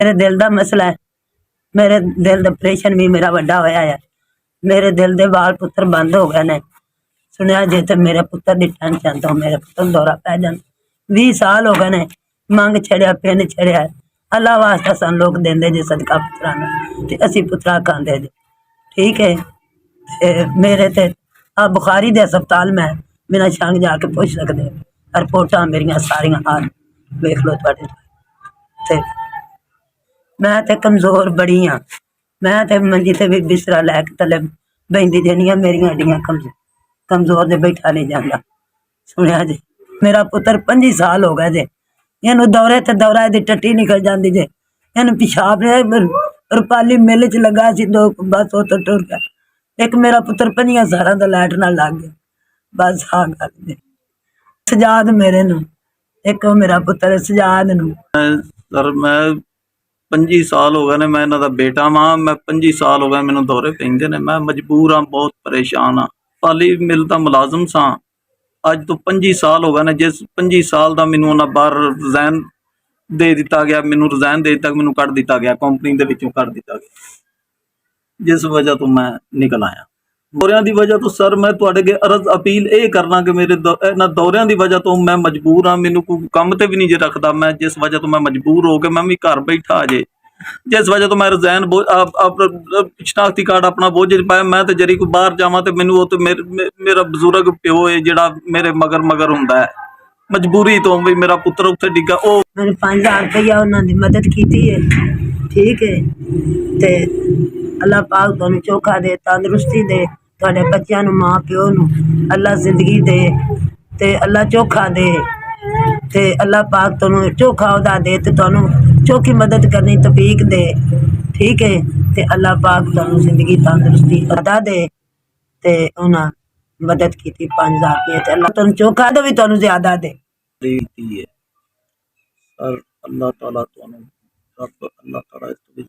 मेरे दिल का मसला है, मेरे दिल का ऑपरेशन भी मेरा वड्डा होया है। मेरे दिल के वाल पुत्र बंद हो गए ने। सुनिया जे तो मेरे पुत्र की टेंशन तो मेरे पुत्र दौरा पै जाए। 20 साल हो गए ने, मंग छड़िया पिन छड़िया। अल्लाह वास्ता सन लोग देंदे जे सदका पुत्रा ते असी पुत्रा खांदे जे। ठीक है, ते मेरे ते आ बुखारी दे अस्पताल में बिना छंग जाके पूछ सकते, रिपोर्टां मेरिया सारिया हाल वेख लो तुहाडे ते मैं ते कमजोर बड़ी हाँ। मैं ते मंजी ते भी बिस्तरा लैके थले बहिंदी देनी आ, मेरिया हड्डियां कमजोर दे बैठा नहीं जाता। सुनिया जी, मेरा पुत्र 25 साल हो गए जे, इनू दौरे ते दौरा दी टट्टी निकल जाती जे। इन पिशाब रुपाली मिल च लगा सी, दो बस उतो टुर गया। एक मेरा पुत्र 5 साल का लाइट नाल लग गया। बस आ गल जे। सजाद मेरे नू, एक मेरा पुत्र सजाद नू। सर मैं 25 साल हो गए ने, मैं इन्हां दा बेटा वां। मैं 25 साल हो गए मैनू दौरे पैंदे ने। मैं मजबूर हाँ, बहुत परेशान हाँ। पाली मिल दा मुलाजम सां। अज तो 25 साल हो गए ने। जिस 25 साल का मैनू उन्हां बाहर रिजाइन दे दिता गया, मैनू रिजाइन दे दिता, मैनू कढ़ दिता गया, कंपनी दे विचों कढ़ दिता गया, जिस वजह तो मैं निकल आया। दौरियां की वजह तो सर मैं तुहाडे अगे अर्ज अपील ये करना कि मेरे इन्हां दौरियां की वजह तो मैं मजबूर हाँ। मैनू कोई काम ते भी नहीं जे रखता मैं, जिस वजह तो मैं मजबूर हो गया। मैं भी घर बैठा अजे, जिस वजह तो मैं रिजाइन शनाख्ती कार्ड अपना बोझ च पाया। मैं तो जरी कोई बाहर जावां तो मैनू वो तो मेरा बजुर्ग प्यो है जिहड़ा मेरे मगर मगर हुंदा है। मजबूरी तो भी मेरा पुत्र उत्थे डिग्गा। ओ मैंने 5000 रुपया उन्होंने मदद की है। ठीक है, ते अल्लाह पाक तुहानू चोखा दे, तंदुरुस्ती दे, तुहाडे बच्चों नू, माँ प्यो नू अल्लाह जिंदगी दे, ते अल्लाह चोखा दे, ते अल्लाह पाक तुहानू चोखा उहदा दे, ते तुहानू चोखी मदद करनी तौफीक दे। ठीक है, ते अल्लाह पाक तुहानू जिंदगी तंदुरुस्ती अदा दे। ते उन्हां मदद की 5000 रुपये, ते अल्लाह तुहानू चोखा दे भी तुहानू ज्यादा दे। है सर, अल्लाह ताला तुहानू रब अल्लाह ताला इस